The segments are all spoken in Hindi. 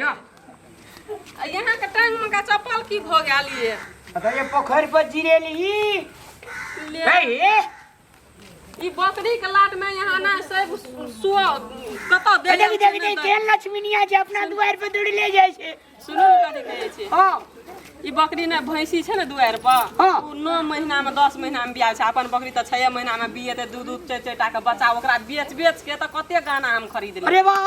यहाँ के टांग में का चप्पल की भ गेल ये ये पोखर पर जिरेली ई बकरी के लाट में यहाँ ना सब सुआ कत दे के लक्ष्मीनिया जे अपना द्वार पे दौड़ ले जाय छे सुनो कथि कहै छै हां ई बकरी ने भैंसी छै ने द्वार पर उ 9 महीना में 10 महीना में बियाह छै अपन बकरी त 6 महीना में बिये त दूध 4 टा के बच्चा ओकरा बेच के त कते गाना हम खरीद ले अरे वाह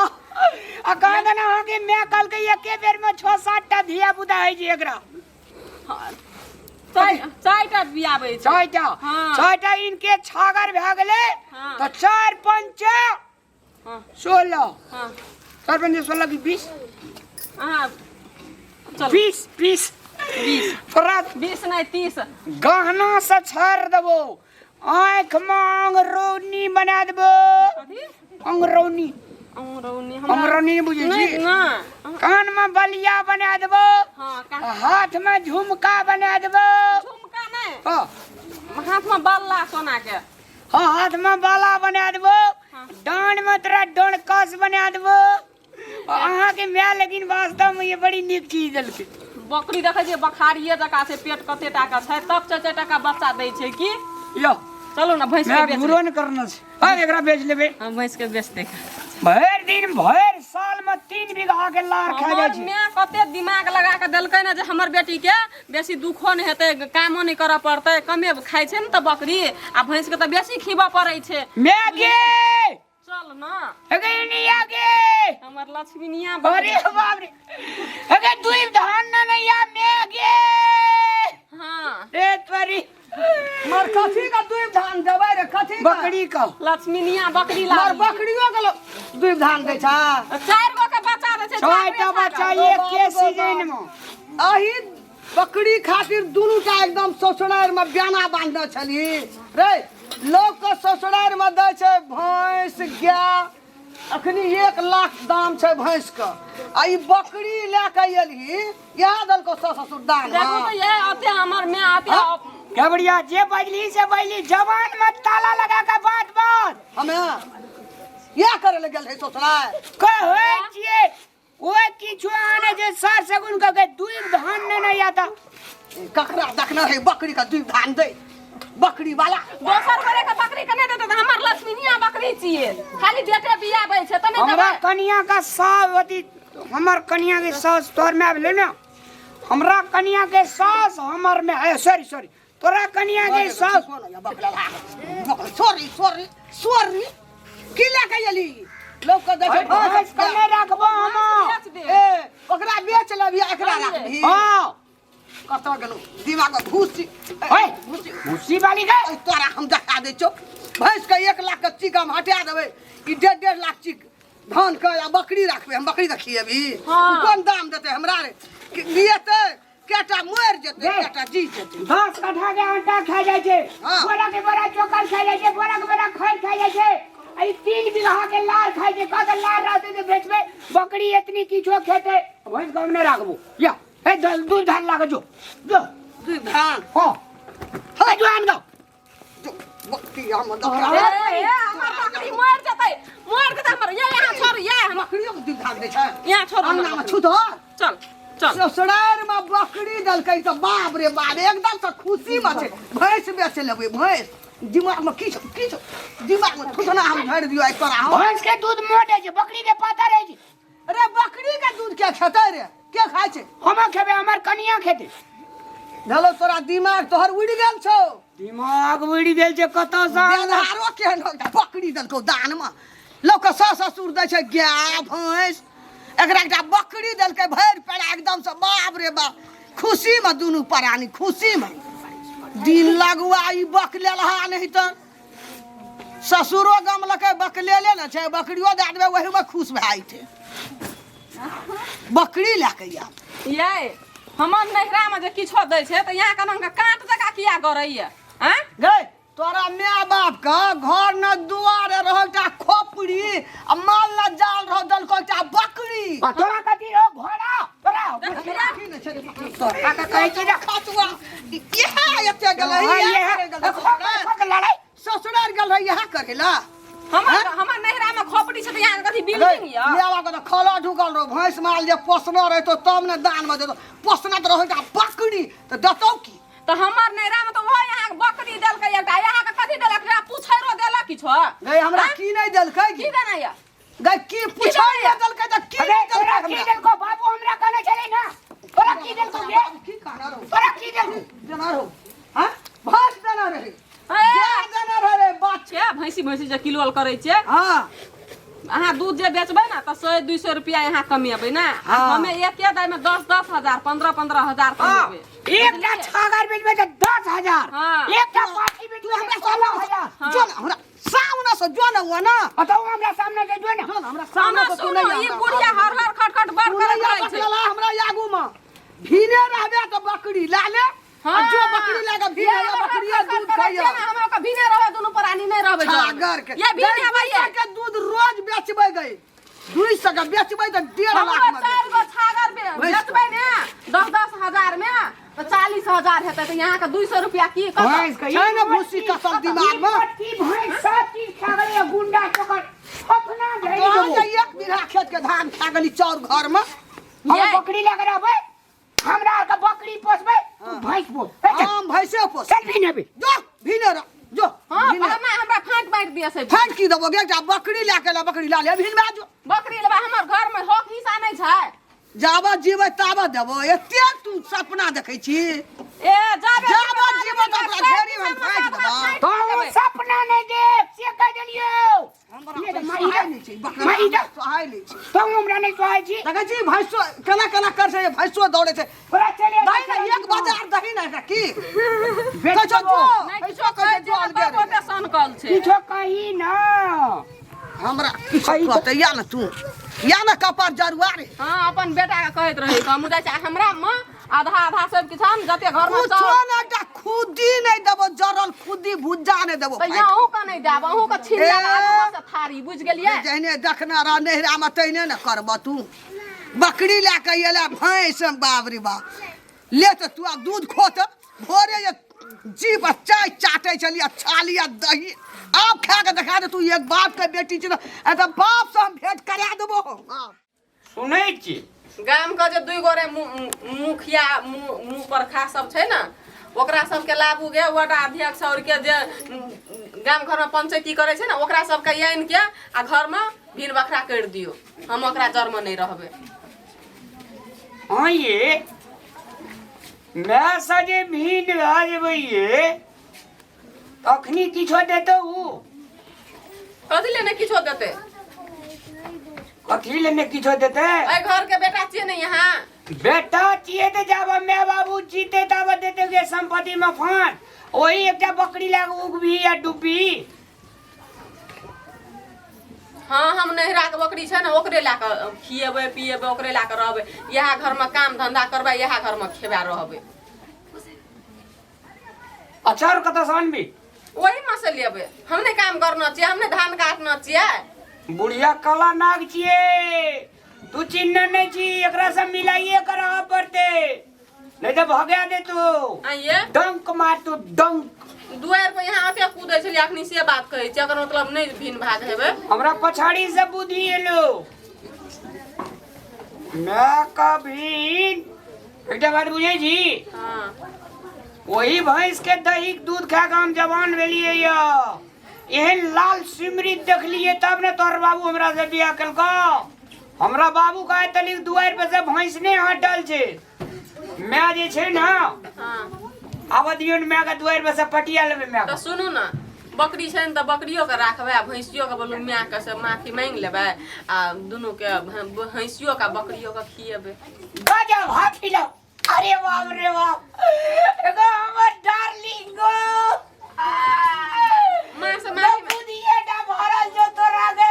आ गाना हो के मैं कल के एके बेर में 6-7 टा धिया पुता है जी एकरा चारटा बियाबै छै छटा इनके छागर भ गेले त 4 5 16 4 5 16 की 20 हां 20 फरात 20 नहीं 30 गहना से छाड़ देबो आंख मांग रोनी बना देबो अंगरौनी अंगरौनी बुझे छी ना कान में बलिया बना देबो हाथ में झुमका बना देबो झुमका नहीं हाथ में बाला सोना के हाथ में बाला बना देबो डांड में तेरा डोणकस बना देबो अहाँ के मैं लेकिन वास्तव में ये बड़ी नीक चीज देलके बकरी देखे छै बखारिए जका से पेट कते टाका छै तब 4 टाका बच्चा दै छै की यो चलो ना भैंस के बेच गुरो न करना छै हां एकरा बेच लेबे हम भैंस के बेच दे भर दिन भर साल में 3 बीघा के लार खा जाय छै मैं कते दिमाग लगा के देलकै ना जे हमर बेटी के बेसी दुखो नहीं हेतै कामो नहीं करऽ पड़तै कमे खाइ छै न त बकरी आ भैंस के त बेसी खीबा पड़ै छै मैगे चल ना अगे नहीं आगे हमर लक्ष्मीनिया अरे बाप रे अगे दुई धान न या मैगे हां रे तोरी मर कथी का दुई धान देबै रे कथी का बकरी का लक्ष्मीनिया बकरी ला मर बकरियो के दुई धान दै छ 4 गो के बच्चा दै छै 6 टा बच्चा एक के सीजन में अही बकरी खातिर दुनूटा एकदम ससुरार में ब्याना बांधने छली रे लोग के ससुरार में दै छै भैंस गाय अखनी 1 लाख दाम छै भैंस का आ ई बकरी ले के एलही इहा दल को ससुर दान देखो तो ये आते हमर में आते क्या बढ़िया जे बजली से बजली जवान में ताला लगा के बात हमें या करे ले गेल है ससुरार कहे छिए ओए किछु आने जे सार सगुन के दुई धान नहीं आता ककरा देखना है बकरी का दुई धान दे बकरी वाला दोसर करे के बकरी कने देते त हमर लक्ष्मीनिया बकरी छिए खाली बेटे बियाबै छै त नहीं हमरा कन्या का सावती हमर कन्या के सास तोर में आबले ना हमरा कन्या के सास हमर में है सॉरी तोरा कन्या के सास सॉरी की लेके एली लोग के देखे भैंस कने रखबो हम ए ओकरा बेच लेबी एकरा रखबी हां कत गेलो दिमाग में घुसी ओए भूसी वाली के तोरा हम देखा दे छो भैंस के 1 लाख के चिक हम हटा देबे ई 1.5 लाख चिक धान के या बकरी रखबे हम बकरी रखिएबी कोन दाम देते हमरा रे लिएते केटा मर जेते केटा जी जेते 10 कट्ठा के आटा खा जाय छै बोरा के बोरा चोकर खा जाय छै बोरा के बोरा खैर खा जाय छै आई 3 बीघा के लार खाय छै कत लार रहते तो बेचबे बकरी इतनी किछो खेते भैंस गाम में राखबो या ए दूध धान लागे जो दुई धान हां हां जवान दो बकरी हम ए हमर बकरी मर जेतै मर के हमर ये यहां छोड़ ये हम बकरियो के दुई धान दे छै यहां छोड़ अंगना में छुतो चल ससुरार में बकरी दलकै त बाप रे बाप एकदम से खुशी में छै भैंस बेच लेबै भैंस दिमाग में किछ दिमाग में थुथना हम झड़ दियो एक तोरा हम भैंस के दूध मोटे छै बकरी के पाता रहे छै अरे बकरी के दूध के खेतै रे के खाय छै हम खेबे हमर कनिया खेते धलो तोरा दिमाग तोहर उड़ गेल छौ दिमाग उड़ गेल छै कतौ से बेदारो केहन हो बकरी दलको दान में लोग के ससुर दै छै गाय भैंस एकरा एकटा बकरी दलकै भैर पेड़ा एकदम से बाप रे बाप खुशी में दुनू प्राणी खुशी में दिन लगुआ ई बक लेलहा नहीं त ससुरो गमलकै बकलेले न छै बकरियो दे देबे वही में खुश भए छै बकरी लेके ये हमर नहिरा में जे किछो दै छै त यहाँ कनन के काट जका किया करैया हैं गए तोरा माय बाप का घर न दुआर रहटा खोपड़ी आ माल न जाल रह दलको ता बकरी तोरा कथी रो घोड़ा तोरा की न छै तोरा का कहै छी खतुआ इहा एते गेलै इहा करे गेलै लड़ाई ससुरार गेल है इहा करेला हमर नहरा में खोपड़ी छै त यहाँ कथी बिल्डिंग य लेवा के खला ढुकल रहो भैंस माल जे पोसना रहे तो तब ने दान में देतो पोसना त रहे बकरी त देतो की त हमर नहरा में त वो यहाँ बकरी देलकै एकटा यहाँ के कथी देलक पुछैरो देलक किछो गई हमरा की नहीं देलकै की देना य गई की पुछै देलकै त की अरे नहीं तोरा देलकै की देलको बाबू हमरा कहने चले ना तोरा की देलको बे की कहना रहो तोरा की देलको देना रहो हां भात देना रहे ए देना रहे बात छे भैंसी जे किलोल करै छै हां अहाँ दूध जे बेचबै ना त 100-200 रुपया यहाँ कमेबै ना हमे एके दाय में 10-10 हजार 15-15 हजार कमेबै एकटा छागर बेचबे त 10,000 हाँ। एकटा पाठी बेचबे हमरा 16,000 जो हमरा सामने से जो ना हुआ ना बताओ हमरा सामने से जो ना हमरा सामने से सुनो ई बुढ़िया हर हर खटखट बड़ करत रहै छै हमरा यागू में भीने रहबे तो बकरी लाले हाँ। जो बकरी लागे भीने या बकरिया दूध खाइया हमरा का भीने रहै दुनु प्राणी नहीं रहबै छागर के ये भीने भैया के दूध रोज बेचबै गई 200 का बेचबै त 1.5 लाख में 4 गो छागर बेचबै ने 10-10 हजार में तो 40,000 हेतै त यहाँ का 200 रुपया की भैंस का छै ना भूसी कसल दिमाग में की भैंस सब चीज खा गई है, गुंडा चोकर अपना तो गई के एक बीघा खेत के धान खा गली चाउर घर में हम ये- बकरी लग रहबै हमरा का बकरी पोसबै भैंस पोस हम भैंसे पोस चल भी नेबे जो भीने रह जो हां भीने हमरा फांट बांट दिया से फान की देबो गे बकरी लाके ला बकरी ला ले भीन में जो बकरी लेबा हमर घर में हक हिस्सा नहीं छै जाबा जीबै ताबा देबो एते तू सपना देखै छी ए जाबे जाबा जीबै त अपना घेरी में फाइट देबो तो वो सपना नहीं देख से कह देलियो ये तो माई नहीं छी बकरी माई जा। सहाय नहीं छी तो हमरा नहीं कहै छी देखै छी भैंसो केना केना कर छै भैंसो दौड़े छै पूरा चले दही ना एक बाजार दही ना एकरा की बेच कह जो देबो। नहीं किछो कह जे बाबोटे सनकल छै किछो कही ना हमरा किछु कहते या ना तू या ना कपार जरुआ रे हां अपन बेटा के कहैत रही त मुदा छै हमरा में आधा आधा सब किसान जते घर में कुछो ना एकटा खुदी नहीं देबो जरल खुदी भुज्जा नहीं देबो त यहू का नहीं देब अहू का छीन लेब आगू से थारी बुझ गेलिए जहने देखना रह नहरा में तैने न करब तू बकरी लेके एला भैंस बाप रे बाप ले त तू दूध खोत भोरे ये जीप चाय चाटे चलिया छालिया दही आप खा के दिखा दे तू एक बाप के बेटी छ ए त बाप से हम भेंट करा देबो सुनै छी गाम के जे दुई गोरे मुखिया मुंह पर खा सब छै ना ओकरा सब के लाबू गे वार्ड अध्यक्ष और के जे गाम घर में पंचायती करे छै ना ओकरा सब के आइन के आ घर में भीड़ बखरा कर दियो हम ओकरा जर में नहीं रहबे हाँ ये मैं सजे भीड़ आ जेबै ये अखनी किछो देतो उ कथी लेने किछो देते कथी लेने किछो देते ए घर के बेटा छिए नहीं यहाँ बेटा छिए त जाब मैं बाबू जीते तब देते के संपत्ति में फांट वही एकटा बकरी लाग उगबी या डूबी हाँ हम नहरा के बकरी छै ना ओकरे ला के खिएबै पिएबै ओकरे ला के रहबै यहाँ घर में काम धंधा करबै यहाँ घर में खेबा रहबै अचार कत से अनबी वही में से लेबै हम नहीं काम करना चाहिए हमने धान काटना चाहिए बुढ़िया काला नाग छिए तू चिन्ह नहीं छी एकरा से मिलाइए करवा पड़ते नहीं तो भगा दे तू आइए डंक मार तू डंक दुआर पर यहाँ आके कूदै छलिए अखनी से बात कहै छी अगर मतलब नहीं भिन भाग हेबै हमरा पछाड़ी से बुद्धि एलो मैं कभी एकटा बात बुझे छी हाँ वही भैंस के दही के दूध खा के हम जवान भेलिए या एहन लाल सिमरी देखलिए तब ने तोहर बाबू हमरा से बियाह केलको हमरा बाबू कहे तली दुआर पे से भैंस ने हटल छे मैं जे छे ना हाँ आब दियो ने मैं के दुआर पे से पटिया लेबे मैं तो सुनू ना बकरी छै न त बकरियो के राखबै आ भैंसियो के बोलू माय के से माफी मांग लेबै आ दुनू के भैंसियो का बकरियो के खिएबै गजब हाथी लो अरे बाप रे बाप एगो हमर डार्लिंग गो मां से माफी बुदिए डा भरल जो तोरा गे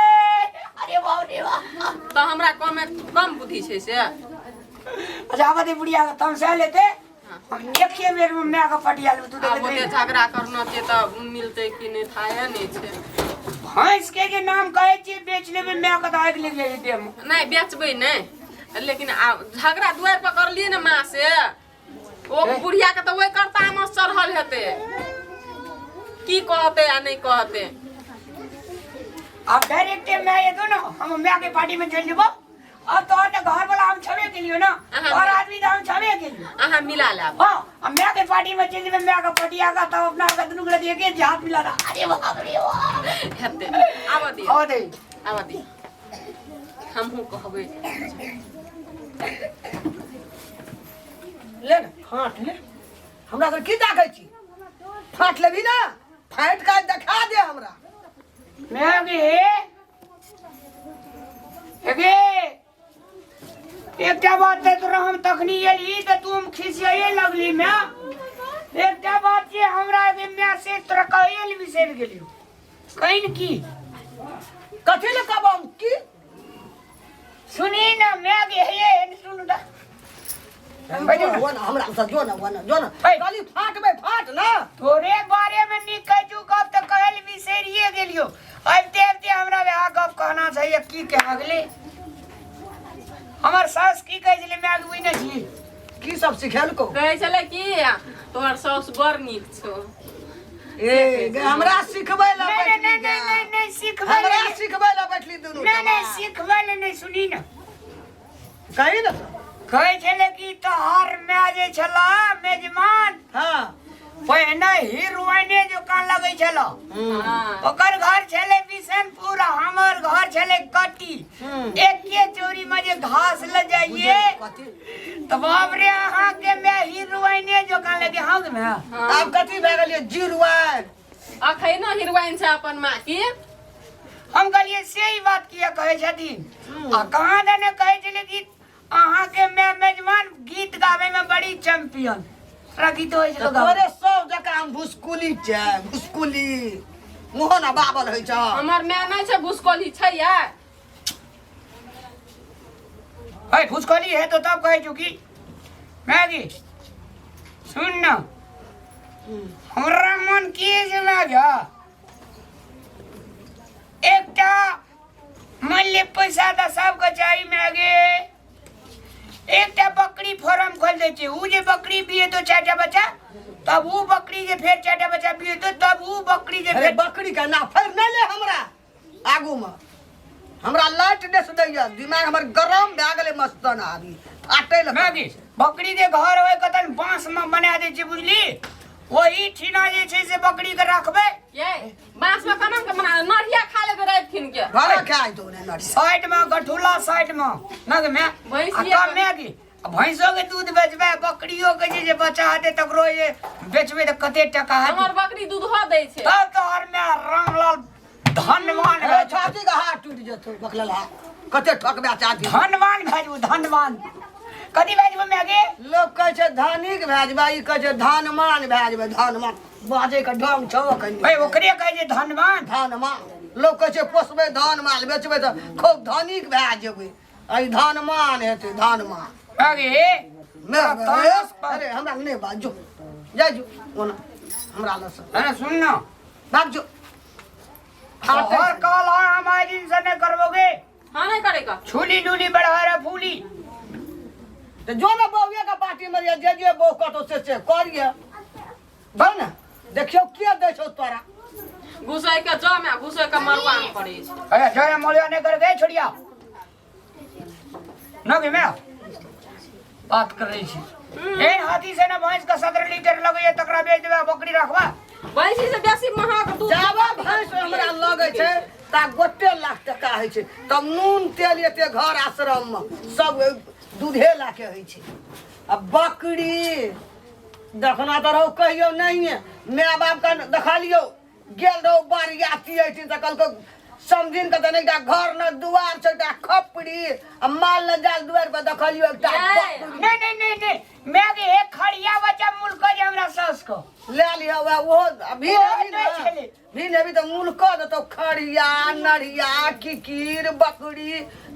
अरे बाप रे बाप तो हमरा कम बुद्धि छै से अच्छा आब दे बुढ़िया के तम से लेते हम एके बेर में मैं के पटिया लेबे तू आब ओते दे झगड़ा करना छै त मिलतै कि नहीं थाये नहीं छै भैंस के जे नाम कहे छी बेच लेबे मैं के त आइक ले जाई दे नहीं बेचबै नहीं लेकिन झगड़ा दुआर पर करलिए ना माँ से ओ बुढ़िया के तो वही करता में चढ़ल हेते की कहते आ नहीं कहते अब डायरेक्ट मैं ये दो ना हम मैं के पार्टी में चल जेबो अब तो और घर वाला हम छबे के लिए ना और आदमी तो हम छबे के लिए आहा मिला ला हां अब मैं के पार्टी में चल जेबे मैं का पटिया का तो अपना का दुनु गले के हाथ मिला रहा अरे बाप रे वाह हेते आवा दे आवा दे हम हूं कहबे ले ना फाट ले हमरा तो की ताकै छी फाट लेबी ना फाट का दिखा दे हमरा मैं के एकटा बात है तोरा हम तखनी एली त तुम खिसियाए लगली मैं एकटा बात जे हमरा के मैं से तोरा कहल बिसर गेलियो कहीं की कथि ले कहब की सुनी ना मैं के हे सुन दा हमरा से जो ना खाली फाटबे फाट ना तोरे बारे में नी कहजू कब त कहल बिसरिए गेलियो अब हमरा आ गप कहना चाहिए की कह गेली हमर सास की कहै छले मैं आगुई न छी की सब सिखेल को कहै छले की तोहर सास बड़ नीक छौ ए हमरा सिखबै ला नहीं सिखबै हमरा सिखबै ला बैठली दुनु नहीं सिखबै ले नहीं सुनी न कहि न कहै छले की तोहर मैं जे छला मेजमान हां पहिने हीरोइने जो कान लगै छला ओकर घर छले बिशनपुर हमर घर छले कटी एके चोरी में जे घास ल जाइए तो बाप रे अहाँ के मैं हीरोइने जो कान लगे हम में अब कथि भए गेलिए जीरुआन अखै न हीरोइन छ अपन मां की हम कहलिए से ही बात किया कहै छथिन आ कहां दने कहै छले कि अहाँ के मैं मेजमान गीत गावे में बड़ी चैंपियन गीत होय छलो तोरे सब जका हम भुसकुली छै भुसकुली मोहना बाबल होय छ हमर मैं नै छै भुसकोली छै या भाई भुसकोली है तो तब कहै छु की मैगी सुन न हमरा मन की जे लागा एकटा मल्ले पैसा द सबके चाही मैगी एकटा बकरी फार्म खोल दे छै उ जे बकरी बिए तो चारटा बच्चा तब उ बकरी जे फेर चारटा बच्चा बिए तो तब उ बकरी जे अरे बकरी का ना फेर नै ले हमरा आगू में हमरा लाइट देस दैया दिमाग हमर गरम भए गेलै मस्ताना अभी फाटै ल मैगी बकरी के घर होय कतन बांस में बना दे छै बुझली वही ठीना जे छै से बकरी के रखबे ये बांस में कनम के मना नरिया खा लेबे रात खिन के घर खाइ तो ने नरिया साइड में गठुला साइड में नग में भैंसिये आ मैगी भैंसो के दूध बेचबे बकरियो के जे बच्चा हते तकरो ये बेचबे त कते टका है हमर बकरी दूध हो दै छै तब तो हर में रामलाल धनवान अरे छाती का हाथ टूट जतो बकलला कते ठकबे चाहती धनवान भेजू धनवान कथी भेजबो मैगी लोग कहै छै धनिक भेजबा ई कहै छै धनमान भेजबे धनमान बाजे के ढंग छौ कनी भाई ओकरे कहै छै धनवान धनमान लोग कहै छै पोसबे धान माल बेचबे त खूब धनिक भए जेबै आई धनमान हेतै धनमान मैगी अरे हमरा नहीं बाजो जा जो ओना हमरा लस अरे सुन ना भाग जो और कल हम आज दिन से नहीं करबोगे हां नै करेगा छुली लूली बढ़ारा फूली तो जो ना बउया का पार्टी में जे बो कतो से करिए बन ना देखियो किया दै छौ तोरा घुसै के जा में घुसै के मरवान पड़े छै अरे जय मोलिया ने कर गए छोड़िया न भी मैं बात कर रही छी ए हाथी से ना भैंस का 17 लीटर लगे तकरा बेच देबे बकरी रखबा भैंसी से बेसी महग दूध जाबा भैंस हमरा लगे छै ता गोटे लाख टका होइ छै तब नून तेल एते घर आश्रम में सब दूधे लाके होइ छै अब बकरी देखना तो रहो कहियो नहीं माय बाप का देखा लियो गेल रहो बारियाती ऐठी त कल को समझिन के तने घर न दुआर छै ता खपड़ी आ माल न जाल दुआर पे देखलियो एकटा नहीं मैं के एक खड़िया बच्चा मुल्क जे हमरा सास को ले लियो वो अभी अभी तो मुल्क दे तो खड़िया नड़िया किकीर बकरी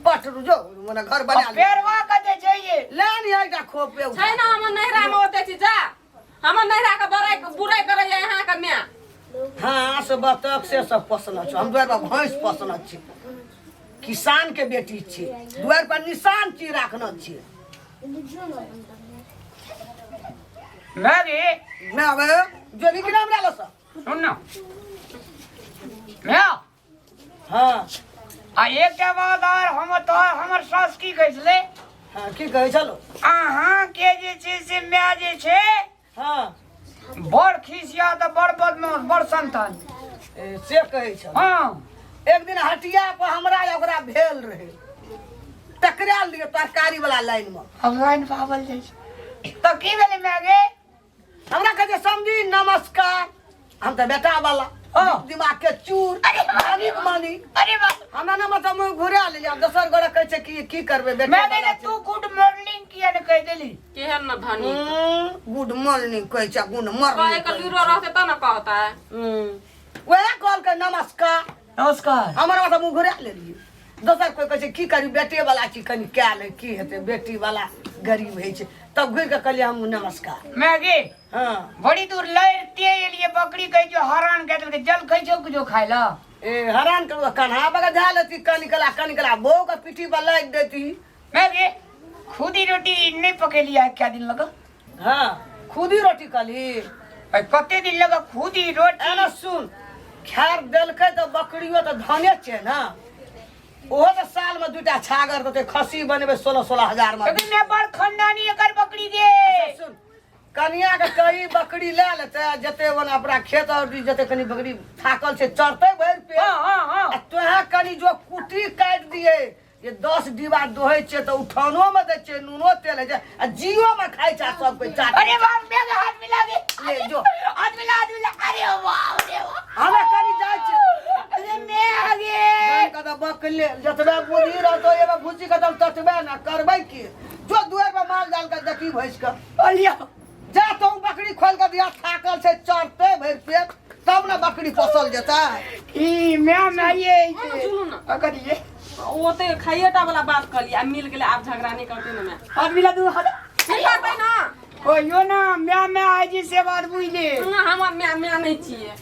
पटरू जो मने घर बना ले पेरवा कते चाहिए ले नहीं एकटा खोपे छै ना हमर नहरा में ओते छी जा हमर नहरा के बड़ाई बुराई करे यहाँ के मैं हाँ से बतख से सब पोसना छ हम दुआर पर भैंस पोसना छी किसान के बेटी छी दुआर पर निशान छी राखना छी मैगी ना बे जो निकल हमरा लस सुन ना मैं हाँ आ एकटा बात और हमर सास की कहै छलै हाँ की कहै छलो अहाँ के जे छै से माय जे छै हाँ बड़ खिसिया त बड़ बदमाश बड़ संतान से कहै छलो हाँ एक दिन हटिया पर हमरा ओकरा भेल रहे टकराल दिए तरकारी वाला लाइन में भगवान पावल जाइ छै त की भेलै माय गे हमरा कहै समझी नमस्कार हम तो बेटा वाला दिमाग के चूर मानी अरे बा हमरा ना मतलब मुंह घुरा ले अब दोसर गोरा कहै छै की करबे बेटा मैं कहले तू गुड मॉर्निंग किया ने कह देली केहन न धनी गुड मॉर्निंग कहै छै गुड कहे मॉर्निंग के लीरो रहते त न कहता है वह कॉल के नमस्कार नमस्कार हमरा मतलब मुंह घुरा लेलिए दोसर कोई कहै छै की करी बेटे वाला छी कनी क्या ले की हेते बेटी वाला गरीब है छै तब घुर के कहलिए हम नमस्कार मैं गे हाँ बड़ी दूर लड़ते एलिए बकरी कह जो हरान कह देलके जल खै छौ जो खाय ला ए हरान कर कन्हा बगा धा लेती कनिकला बो का पीठी पर लग देती मैं गे खुदी रोटी नहीं पकेलिया क्या दिन लगा हाँ खुदी रोटी कली कते दिन लगा खुदी रोटी एना सुन खैर देलकै तो बकरियो तो धने छै ना ओहो तो साल में दूटा छागर देते खस्सी बनेबे 16,000 में लेकिन मैं बड़ खंडानी एकर बकरी गे सुन कनिया के कई बकरी ले लेते जते वन अपना खेत और जते कनी बकरी थाकल से चरते भर पे हाँ तोहे कनी जो कुटी काट दिए ये 10 डिब्बा दोहे छे तो उठानो में दे छे नूनो तेल है आ जियो में खाइ छा सब कोई चाट अरे वाह मेरे हाथ मिला गे ले जो हाथ मिला अरे वाह रे वाह हमें कनी जाय छे अरे मैं आगे जान कदा बकले जतबे बुढ़ी रहतो एगो भूसी कदम ततबे ना करबै की जो दुआर पे माल डाल के देखी भैंस का लिया जा तो बकरी खोल के दिया थाकल से चरते भर पेट तब ना बकरी फसल जता ई मैं ये सुनू ना करिए वो तो खाइएटा वाला बात कर लिया मिल गेले आप झगड़ा नहीं करते ना मैं हाथ मिला दू हाथ ठीक है ना ओ यो ना मैं आज से बात बुझले हमर मैं नहीं चाहिए